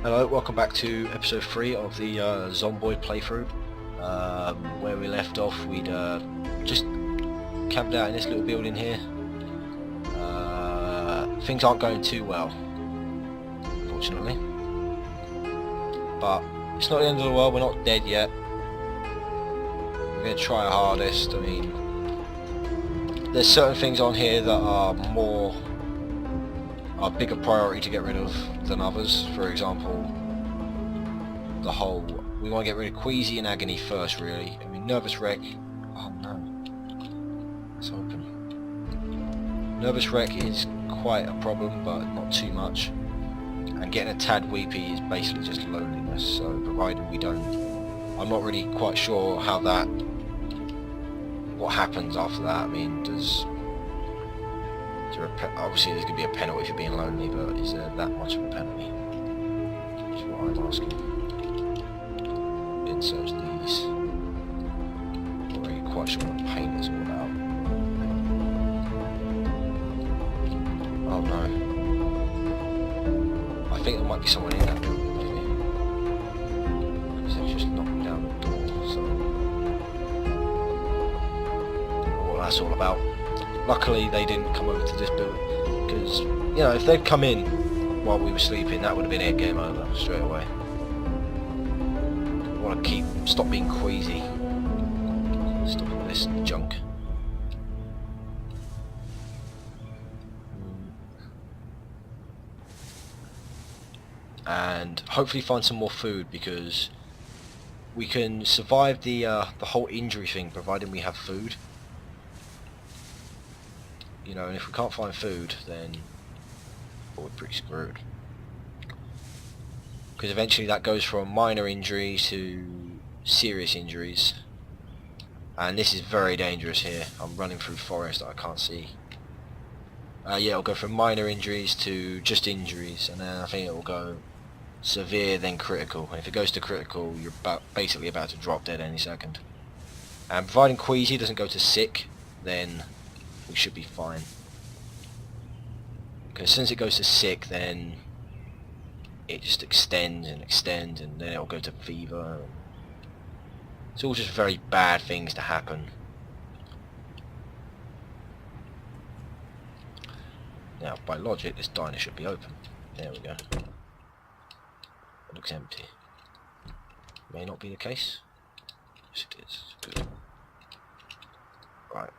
Hello, welcome back to episode 3 of the Zomboid playthrough. Where we left off, we'd just camped out in this little building here. Things aren't going too well, unfortunately. But it's not the end of the world, we're not dead yet. We're going to try our hardest. I mean, there's certain things on here that are a bigger priority to get rid of than others. For example, we want to get rid of Queasy and Agony first, really. I mean, Nervous Wreck, oh no, it's open. Nervous Wreck is quite a problem, but not too much. And getting a tad weepy is basically just loneliness, so provided we don't, I'm not really quite sure how what happens after that. I mean, obviously there's going to be a penalty for being lonely, but is there that much of a penalty? Is what I'm asking. Insert these. Not really quite sure what paint is all about. Oh no. I think there might be someone in that building, maybe. Because they've just knocked me down the door, so... I don't know what that's all about. Luckily they didn't come over to this building, because, you know, if they'd come in while we were sleeping, that would have been it, game over, straight away. We want to stop being queasy. Stop all this junk. And hopefully find some more food, because we can survive the whole injury thing, providing we have food. You know, and if we can't find food, then we're pretty screwed. Because eventually that goes from minor injuries to serious injuries. And this is very dangerous here. I'm running through forest that I can't see. Yeah, it'll go from minor injuries to just injuries, and then I think it will go severe, then critical. And if it goes to critical, you're basically about to drop dead any second. And providing Queasy doesn't go to sick, then we should be fine. Because since it goes to sick, then it just extends and extends, and then it'll go to fever. It's all just very bad things to happen. Now, by logic, this diner should be open. There we go. It looks empty. May not be the case. Yes, it is. Good. Right.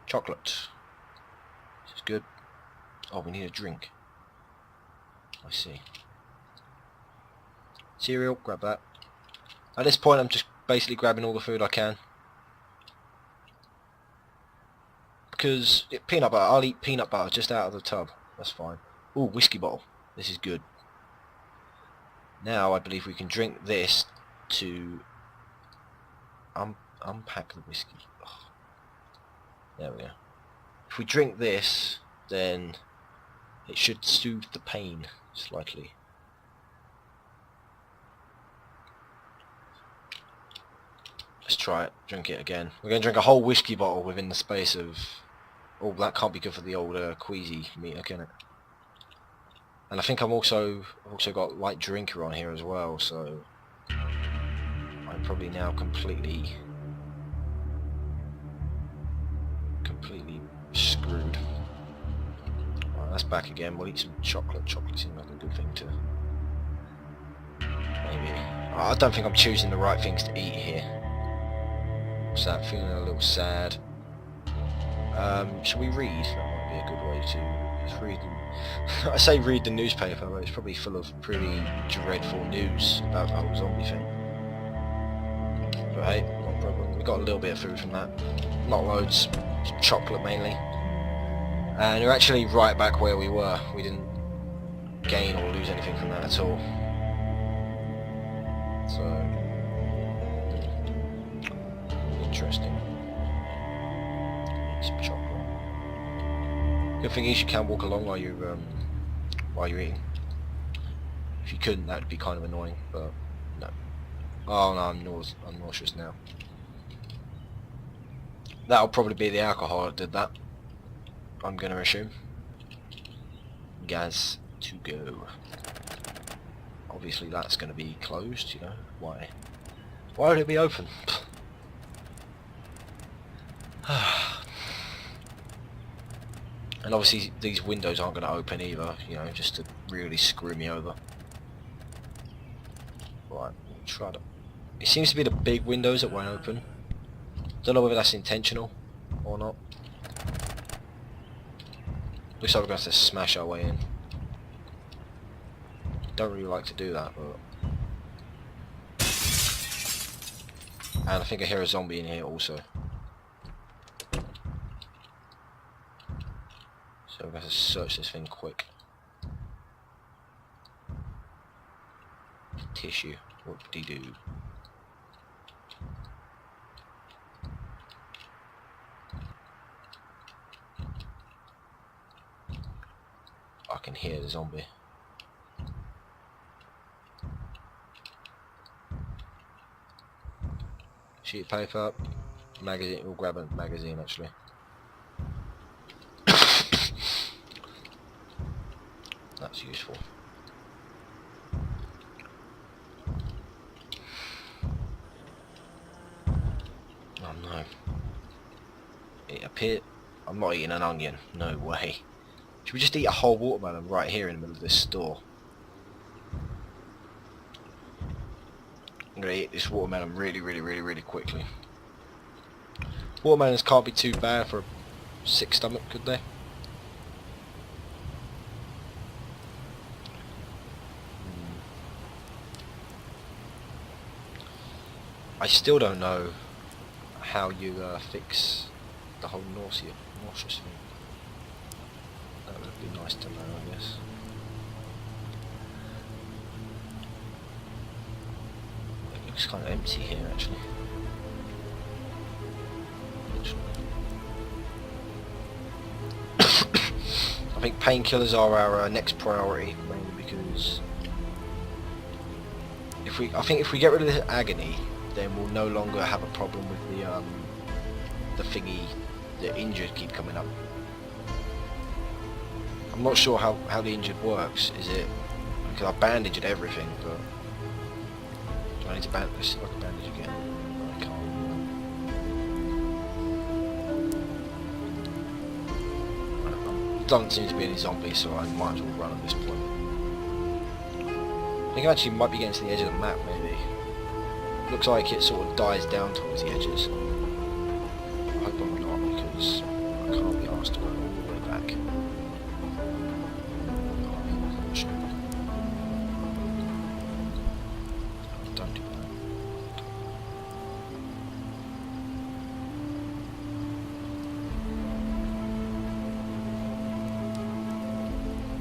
Chocolate. This is good. Oh, we need a drink. I see. Cereal, grab that. At this point I'm just basically grabbing all the food I can. Because peanut butter, I'll eat peanut butter just out of the tub. That's fine. Ooh, whiskey bottle. This is good. Now I believe we can drink this to unpack the whiskey. There we go. If we drink this, then it should soothe the pain slightly. Let's try it. Drink it again. We're going to drink a whole whiskey bottle within the space of... Oh, that can't be good for the old Queasy meter, can it? And I think I've also got light drinker on here as well, so I'm probably now completely screwed. Right, that's back again. We'll eat some chocolate. Chocolate seems like a good thing to... Maybe. I don't think I'm choosing the right things to eat here. What's that? Feeling a little sad. Shall we read? That might be a good way to... Let's read them. I say read the newspaper, but it's probably full of pretty dreadful news about the whole zombie thing. But hey, not a problem. We got a little bit of food from that. Not loads. Some chocolate mainly. And we're actually right back where we were. We didn't gain or lose anything from that at all. So... interesting. Some chocolate. Good thing is you can walk along while you're eating. If you couldn't, that'd be kind of annoying, but no. Oh no, I'm nauseous now. That'll probably be the alcohol that did that, I'm gonna assume. gas to go. Obviously that's going to be closed, you know. Why would it be open? And obviously these windows aren't going to open either, you know, just to really screw me over. Right, we'll try to... It seems to be the big windows that won't open. Don't know whether that's intentional or not. Looks like we're going to have to smash our way in. Don't really like to do that, but... And I think I hear a zombie in here also. So we're going to search this thing quick. Tissue. Whoop-de-doo. I can hear the zombie. Sheet of paper, magazine. We'll grab a magazine actually. That's useful. Oh no. It appeared... I'm not eating an onion. No way. Should we just eat a whole watermelon right here in the middle of this store? I'm going to eat this watermelon really quickly. Watermelons can't be too bad for a sick stomach, could they? I still don't know how you fix the whole nauseous thing. That would be nice to know, I guess. It looks kind of empty here, actually. I think painkillers are our next priority, mainly because I think if we get rid of this agony, then we'll no longer have a problem with the thingy, the injured keep coming up. I'm not sure how the injured works. Is it because I bandaged everything, but do I need to bandage again? I can't. Doesn't seem to be any zombies, so I might as well run at this point. I think I actually might be getting to the edge of the map, maybe. Looks like it sort of dies down towards the edges. I hope I'm not, because I can't be asked to run all the way back. Don't do that.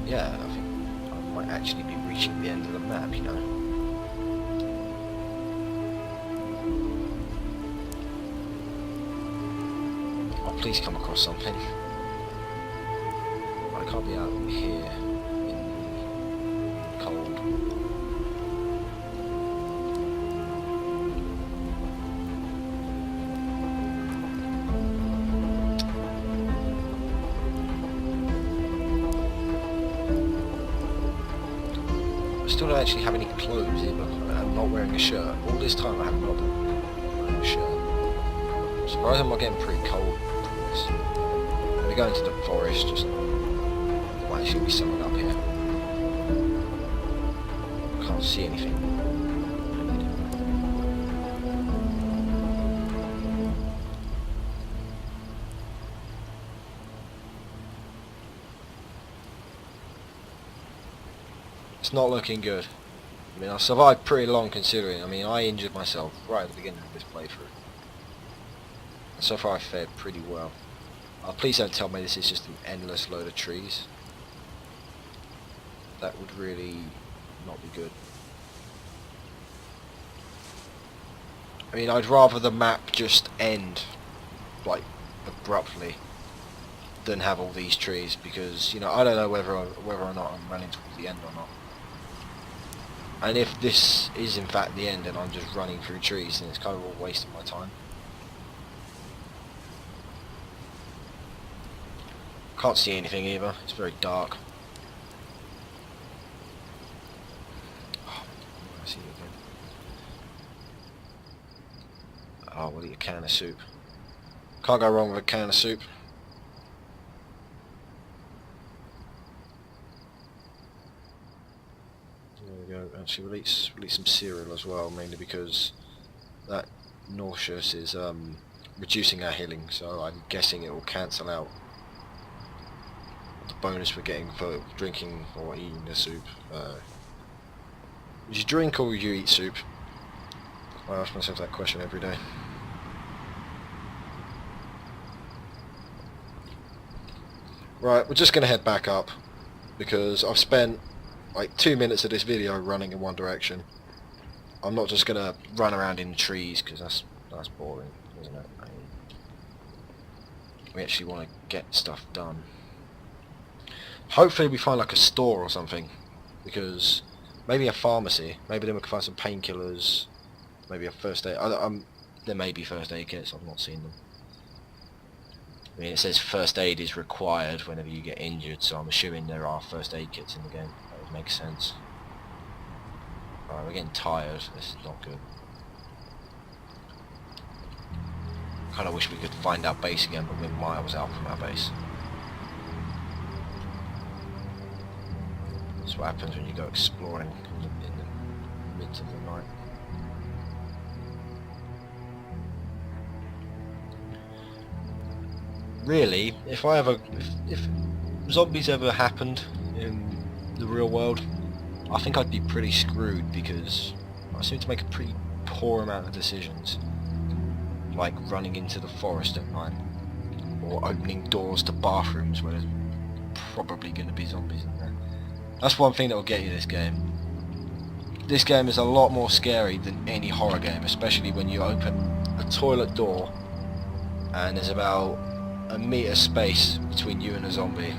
Yeah, I think I might actually be reaching the end of the map, you know. Please come across something. I can't be out here in the cold. I still don't actually have any clothes either. I'm not wearing a shirt. All this time I have not been wearing a shirt. I'm surprised I'm not getting pretty cold. We're going to the forest, just there might actually be someone up here. Can't see anything. It's not looking good. I mean, I survived pretty long considering. I mean, I injured myself right at the beginning of this playthrough. And so far I fared pretty well. Please don't tell me this is just an endless load of trees. That would really not be good. I mean, I'd rather the map just end, like, abruptly, than have all these trees, because, you know, I don't know whether or not I'm running towards the end or not. And if this is in fact the end and I'm just running through trees, then it's kind of all wasting my time. Can't see anything either, it's very dark. Oh, we'll eat a can of soup. Can't go wrong with a can of soup. There we go. Actually, we'll eat some cereal as well, mainly because that nauseous is reducing our healing, so I'm guessing it will cancel out the bonus we're getting for drinking or eating the soup. Would you drink or would you eat soup? I ask myself that question every day. Right, we're just going to head back up because I've spent like 2 minutes of this video running in one direction. I'm not just going to run around in trees because that's boring, isn't it? I mean, we actually want to get stuff done. Hopefully we find like a store or something, because maybe a pharmacy, maybe then we can find some painkillers, maybe a first aid. There may be first aid kits, I've not seen them. I mean, it says first aid is required whenever you get injured, so I'm assuming there are first aid kits in the game. That would make sense. Alright, we're getting tired, this is not good. Kinda wish we could find our base again, but we're miles out from our base. That's what happens when you go exploring in the midst of the night. Really, if zombies ever happened in the real world, I think I'd be pretty screwed because I seem to make a pretty poor amount of decisions, like running into the forest at night, or opening doors to bathrooms where there's probably going to be zombies in there. That's one thing that will get you this game. This game is a lot more scary than any horror game, especially when you open a toilet door and there's about a meter space between you and a zombie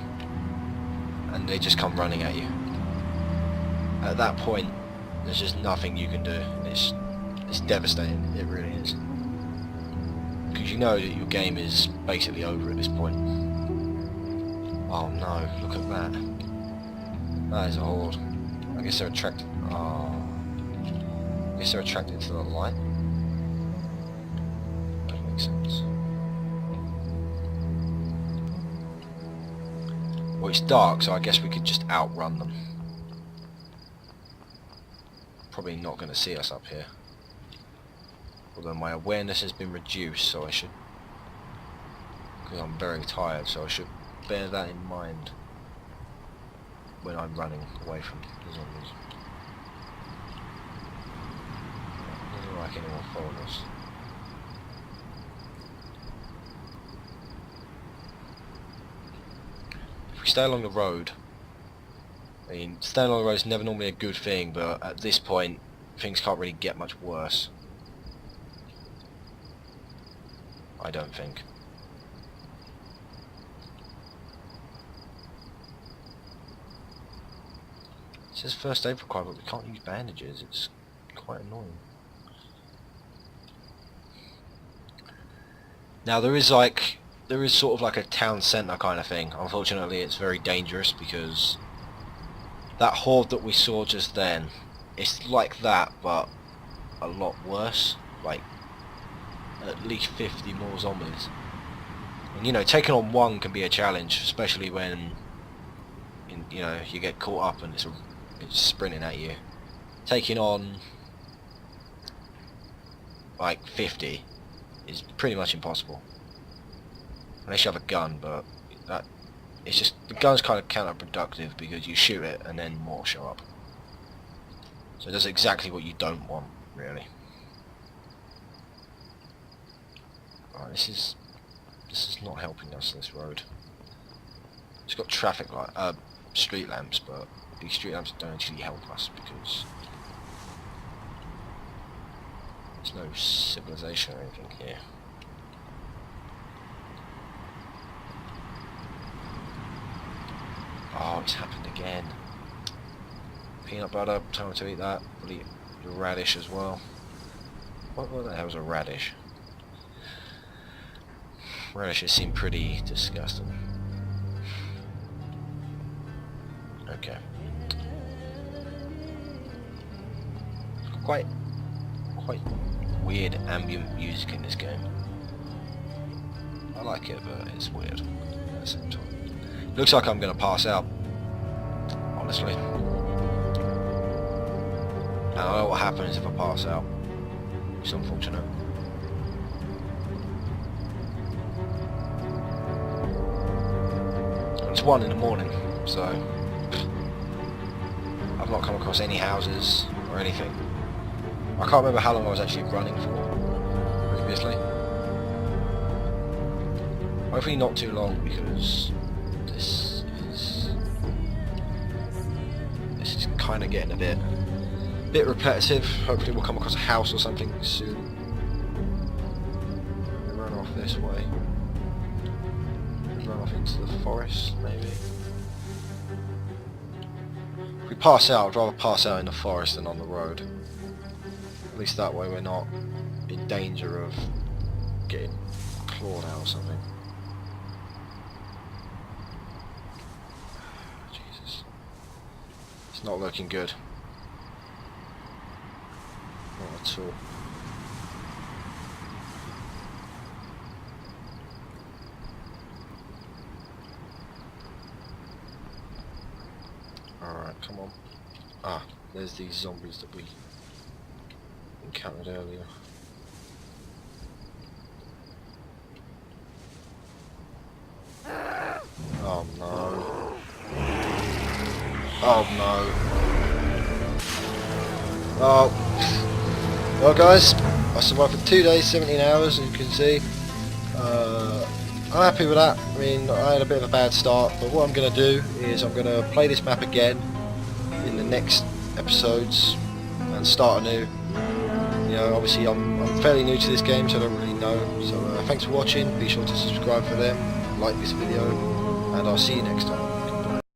and they just come running at you. At that point there's just nothing you can do. It's devastating, it really is, because you know that your game is basically over at this point. Oh no, look at that. That is a horde. I guess they're attracted. Oh, I guess they're attracted to the light. That makes sense. Well, it's dark, so I guess we could just outrun them. Probably not going to see us up here. Although my awareness has been reduced, so I should... because I'm very tired, so I should bear that in mind when I'm running away from the zombies. Doesn't look like anyone followed us. If we stay along the road, I mean, staying along the road is never normally a good thing, but at this point things can't really get much worse. I don't think. It says first aid required, but we can't use bandages. It's quite annoying. Now there is sort of like a town centre kind of thing. Unfortunately it's very dangerous because that horde that we saw just then, it's like that but a lot worse. Like at least 50 more zombies. And you know, taking on one can be a challenge, especially when you know, you get caught up and it's sprinting at you. Taking on like 50 is pretty much impossible. Unless you have a gun, but it's just, the gun's kind of counterproductive because you shoot it and then more show up. So it does exactly what you don't want, really. Right, this is not helping us, this road. It's got traffic light, street lamps, but these street lamps don't actually help us because there's no civilization or anything here. Oh, it's happened again. Peanut butter, time to eat that. We'll eat the radish as well. What the hell is a radish? Radishes seem pretty disgusting. Okay. Quite weird ambient music in this game. I like it, but it's weird at the same time. Looks like I'm going to pass out, honestly. And I know what happens if I pass out. It's unfortunate. It's 1 in the morning, so I've not come across any houses or anything. I can't remember how long I was actually running for previously. Hopefully not too long, because this is kind of getting a bit repetitive. Hopefully we'll come across a house or something soon. Run off this way. Run off into the forest, maybe. If we pass out, I'd rather pass out in the forest than on the road. At least that way we're not in danger of getting clawed out or something. Jesus. It's not looking good. Not at all. Alright, come on. Ah, there's these zombies that we encountered earlier. Oh no. Oh no. Oh. Well guys, I survived for 2 days, 17 hours, as you can see. I'm happy with that. I mean, I had a bit of a bad start, but what I'm going to do is I'm going to play this map again in the next episodes and start anew. You know, obviously I'm fairly new to this game, so I don't really know. So thanks for watching. Be sure to subscribe for them, like this video, and I'll see you next time.